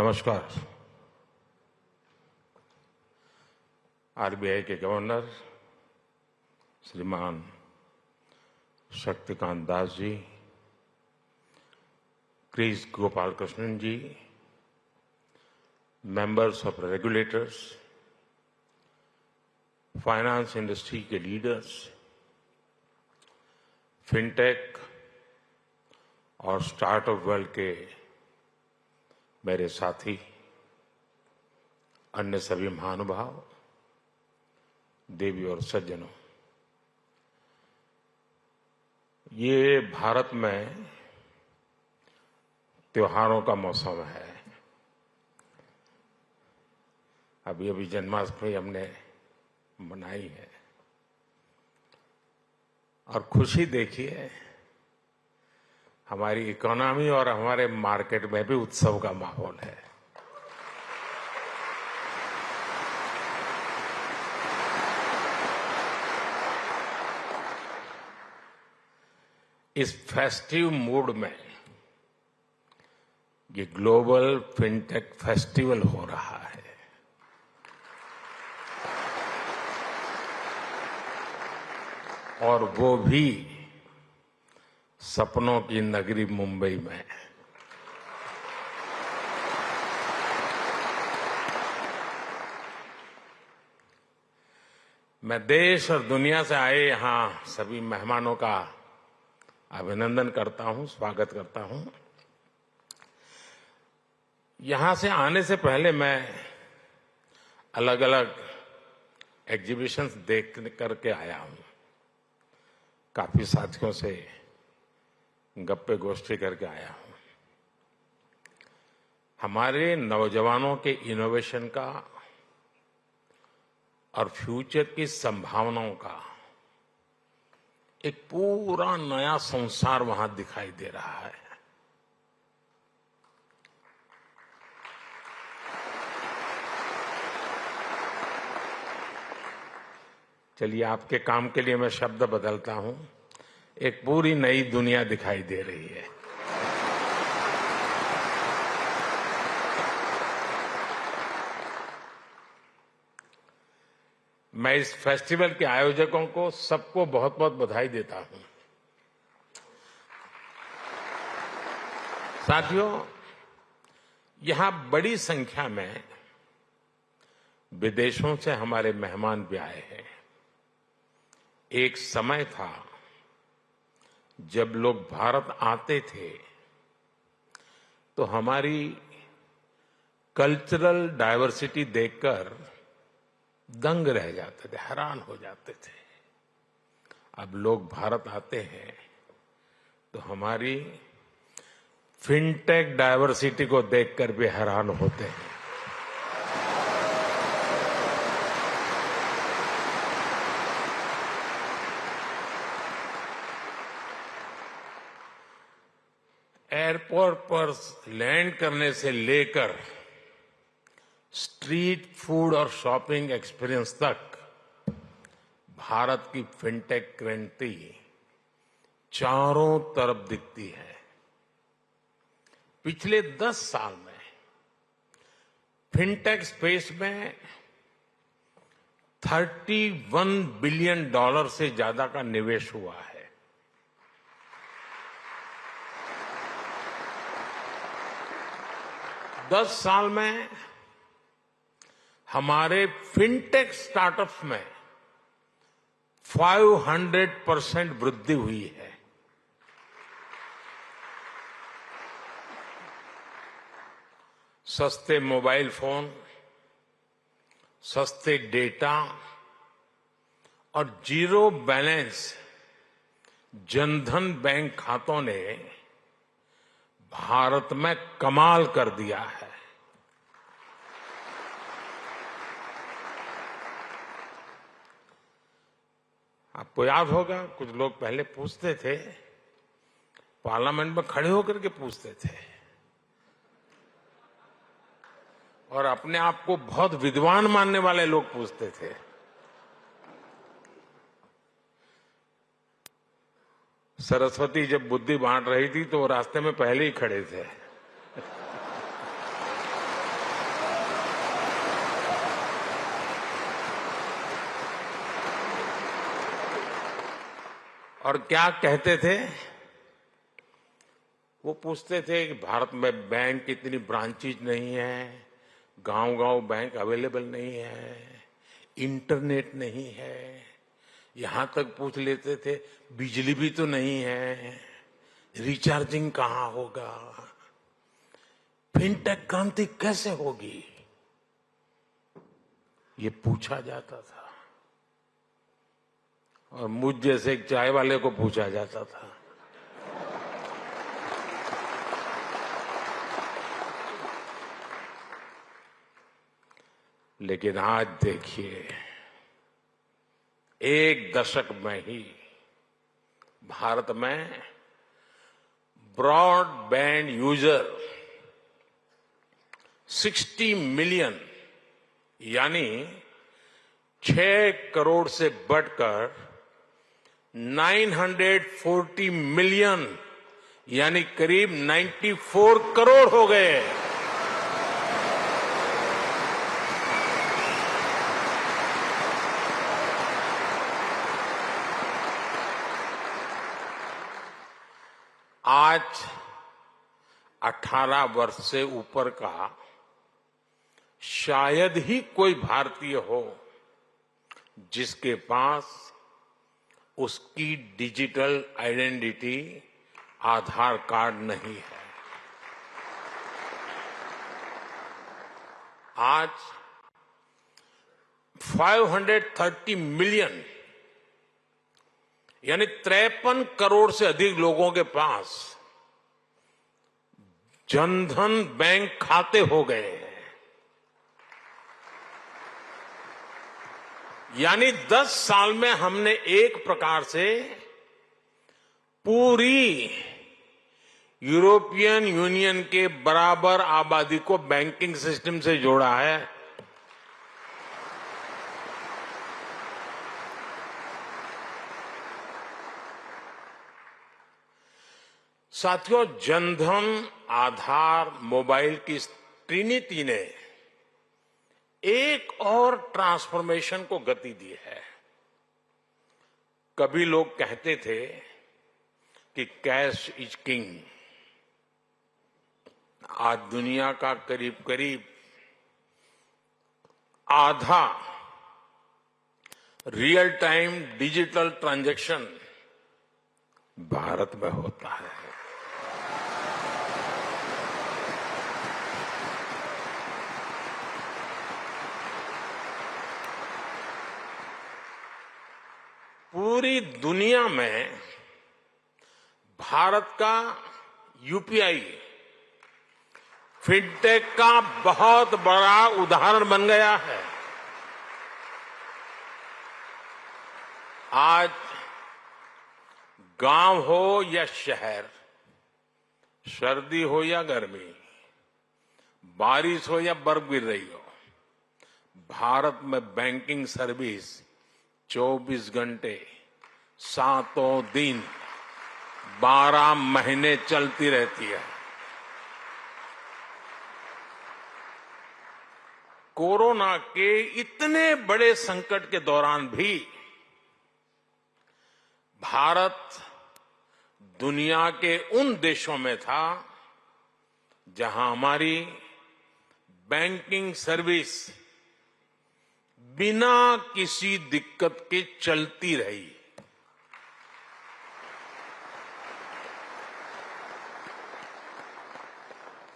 नमस्कार। आरबीआई के गवर्नर श्रीमान Shaktikanta Das ji, Kris Gopalakrishnan ji, members of regulators, finance industry के लीडर्स, फिनटेक और स्टार्टअप वर्ल्ड के मेरे साथी, अन्य सभी महानुभाव, देवी और सज्जनों, ये भारत में त्योहारों का मौसम है। अभी जन्माष्टमी हमने मनाई है और खुशी देखिए, हमारी इकोनॉमी और हमारे मार्केट में भी उत्सव का माहौल है। इस फेस्टिव मूड में ये ग्लोबल फिनटेक फेस्टिवल हो रहा है। और वो भी सपनों की नगरी मुंबई में। मैं देश और दुनिया से आए यहां सभी मेहमानों का अभिनंदन करता हूं, स्वागत करता हूं। यहां से आने से पहले मैं अलग अलग एग्जीबिशंस देख करके आया हूं, काफी साथियों से गप्पे गोष्ठी करके आया हूं। हमारे नौजवानों के इनोवेशन का और फ्यूचर की संभावनाओं का एक पूरा नया संसार वहां दिखाई दे रहा है। चलिए, आपके काम के लिए मैं शब्द बदलता हूं। एक पूरी नई दुनिया दिखाई दे रही है। मैं इस फेस्टिवल के आयोजकों को सबको बहुत बहुत बधाई देता हूं। साथियों, यहां बड़ी संख्या में विदेशों से हमारे मेहमान भी आए हैं। एक समय था जब लोग भारत आते थे तो हमारी कल्चरल डाइवर्सिटी देखकर दंग रह जाते थे, हैरान हो जाते थे। अब लोग भारत आते हैं तो हमारी फिनटेक डाइवर्सिटी को देखकर भी हैरान होते हैं। एयरपोर्ट पर लैंड करने से लेकर स्ट्रीट फूड और शॉपिंग एक्सपीरियंस तक भारत की फिनटेक क्रांति चारों तरफ दिखती है। पिछले 10 साल में फिनटेक स्पेस में $31 बिलियन से ज्यादा का निवेश हुआ है। दस साल में हमारे फिनटेक स्टार्टअप्स में 500% वृद्धि हुई है। सस्ते मोबाइल फोन, सस्ते डेटा और जीरो बैलेंस जनधन बैंक खातों ने भारत में कमाल कर दिया है। आपको याद होगा, कुछ लोग पहले पूछते थे, पार्लियामेंट में खड़े होकर के पूछते थे और अपने आप को बहुत विद्वान मानने वाले लोग पूछते थे। सरस्वती जब बुद्धि बांट रही थी तो वो रास्ते में पहले ही खड़े थे। और क्या कहते थे? वो पूछते थे कि भारत में बैंक की इतनी ब्रांचेज नहीं है, गांव-गांव बैंक अवेलेबल नहीं है, इंटरनेट नहीं है, यहां तक पूछ लेते थे बिजली भी तो नहीं है, रिचार्जिंग कहां होगा, फिनटेक क्रांति कैसे होगी, ये पूछा जाता था। और मुझ जैसे एक चाय वाले को पूछा जाता था। लेकिन आज देखिए, एक दशक में ही भारत में ब्रॉडबैंड यूजर 60 मिलियन यानी 6 करोड़ से बढ़कर 940 मिलियन यानी करीब 94 करोड़ हो गए। आज 18 वर्ष से ऊपर का शायद ही कोई भारतीय हो जिसके पास उसकी डिजिटल आइडेंटिटी आधार कार्ड नहीं है। आज 530 मिलियन यानी 53 करोड़ से अधिक लोगों के पास जनधन बैंक खाते हो गए हैं। यानी 10 साल में हमने एक प्रकार से पूरी यूरोपियन यूनियन के बराबर आबादी को बैंकिंग सिस्टम से जोड़ा है। साथियों, जनधन, आधार, मोबाइल की इस ट्रिनिटी ने एक और ट्रांसफॉर्मेशन को गति दी है। कभी लोग कहते थे कि कैश इज किंग। आज दुनिया का करीब करीब आधा real time digital transaction Bharat में होता है। पूरी दुनिया में भारत का यूपीआई फिनटेक का बहुत बड़ा उदाहरण बन गया है। आज गांव हो या शहर, सर्दी हो या गर्मी, बारिश हो या बर्फ गिर रही हो, भारत में बैंकिंग सर्विस 24 घंटे, 7 दिन, 12 महीने चलती रहती है। कोरोना के इतने बड़े संकट के दौरान भी भारत दुनिया के उन देशों में था जहां हमारी बैंकिंग सर्विस बिना किसी दिक्कत के चलती रही।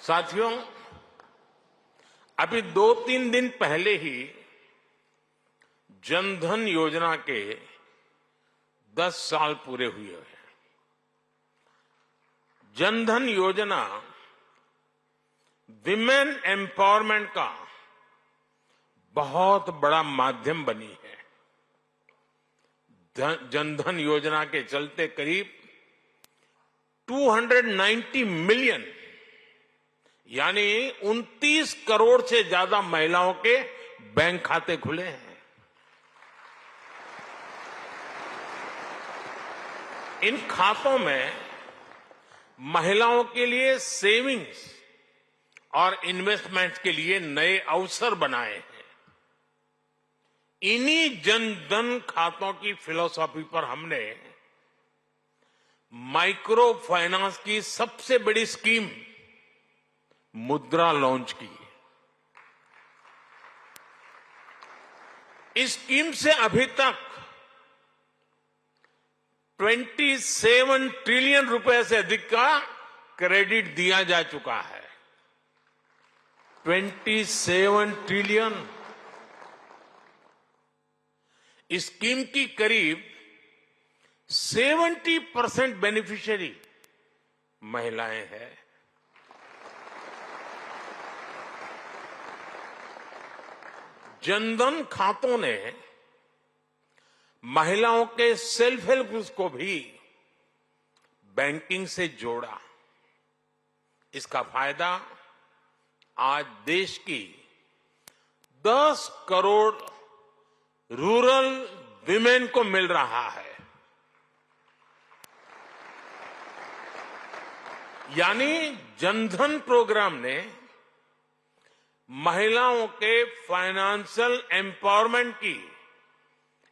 साथियों, अभी 2-3 दिन पहले ही जनधन योजना के 10 साल पूरे हुए हैं। जनधन योजना विमेन एम्पावरमेंट का बहुत बड़ा माध्यम बनी है। जनधन योजना के चलते करीब 290 मिलियन यानी 29 करोड़ से ज्यादा महिलाओं के बैंक खाते खुले हैं। इन खातों में महिलाओं के लिए सेविंग्स और इन्वेस्टमेंट के लिए नए अवसर बनाए हैं। इन्हीं जनधन खातों की फिलॉसफी पर हमने माइक्रो फाइनेंस की सबसे बड़ी स्कीम मुद्रा लॉन्च की। इस स्कीम से अभी तक 27 ट्रिलियन रुपए से अधिक का क्रेडिट दिया जा चुका है। 27 ट्रिलियन। इस स्कीम की करीब 70% बेनिफिशियरी महिलाएं हैं। जनधन खातों ने महिलाओं के सेल्फ हेल्प ग्रुप्स को भी बैंकिंग से जोड़ा। इसका फायदा आज देश की 10 करोड़ रूरल विमेन को मिल रहा है। यानी जनधन प्रोग्राम ने महिलाओं के फाइनेंशियल एम्पावरमेंट की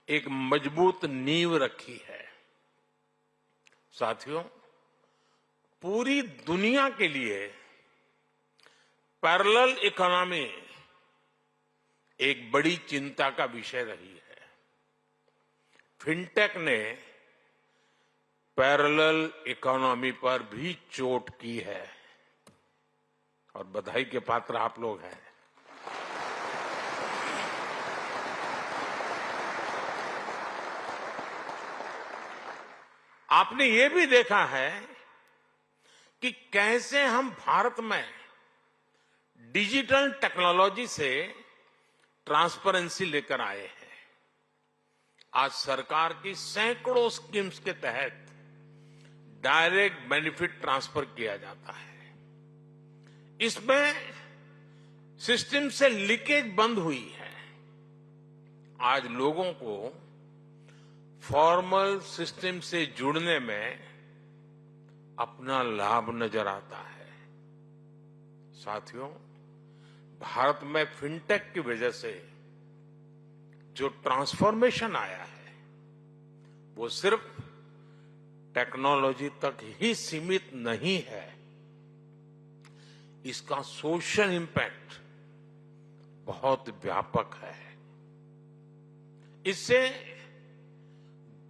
एक मजबूत नींव रखी है। साथियों, पूरी दुनिया के लिए पैरेलल इकोनॉमी एक बड़ी चिंता का विषय रही है। फिनटेक ने पैरेलल इकोनॉमी पर भी चोट की है और बधाई के पात्र आप लोग हैं। आपने ये भी देखा है कि कैसे हम भारत में डिजिटल टेक्नोलॉजी से ट्रांसपेरेंसी लेकर आए हैं। आज सरकार की सैकड़ों स्कीम्स के तहत डायरेक्ट बेनिफिट ट्रांसफर किया जाता है। इसमें सिस्टम से लीकेज बंद हुई है। आज लोगों को फॉर्मल सिस्टम से जुड़ने में अपना लाभ नजर आता है। साथियों, भारत में फिनटेक की वजह से जो ट्रांसफॉर्मेशन आया है वो सिर्फ टेक्नोलॉजी तक ही सीमित नहीं है। इसका सोशल इंपैक्ट बहुत व्यापक है। इससे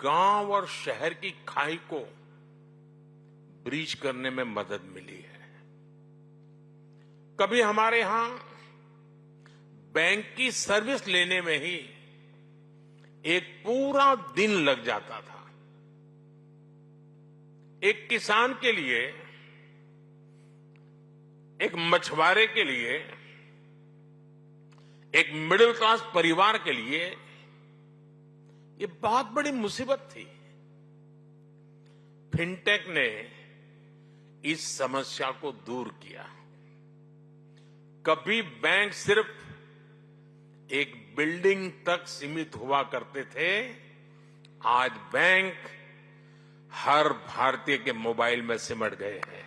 गांव और शहर की खाई को ब्रीच करने में मदद मिली है। कभी हमारे यहां बैंक की सर्विस लेने में ही एक पूरा दिन लग जाता था। एक किसान के लिए, एक मछुआरे के लिए, एक मिडिल क्लास परिवार के लिए ये बहुत बड़ी मुसीबत थी। फिनटेक ने इस समस्या को दूर किया। कभी बैंक सिर्फ एक बिल्डिंग तक सीमित हुआ करते थे, आज बैंक हर भारतीय के मोबाइल में सिमट गए हैं।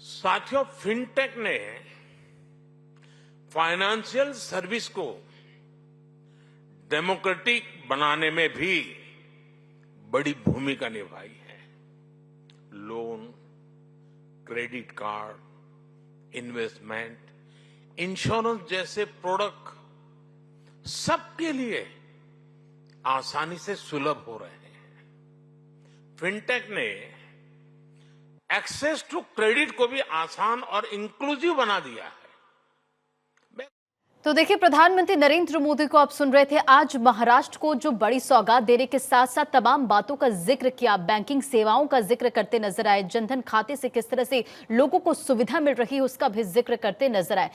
साथियों, फिनटेक ने फाइनेंशियल सर्विस को डेमोक्रेटिक बनाने में भी बड़ी भूमिका निभाई है। Loan, credit card, investment, insurance जैसे प्रोडक्ट सबके लिए आसानी से सुलभ हो रहे हैं। फिनटेक ने एक्सेस टू क्रेडिट को भी आसान और इंक्लूसिव बना दिया है। तो देखिए, प्रधानमंत्री नरेंद्र मोदी को आप सुन रहे थे। आज महाराष्ट्र को जो बड़ी सौगात देने के साथ साथ तमाम बातों का जिक्र किया, बैंकिंग सेवाओं का जिक्र करते नजर आए, जनधन खाते से किस तरह से लोगों को सुविधा मिल रही है उसका भी जिक्र करते नजर आए।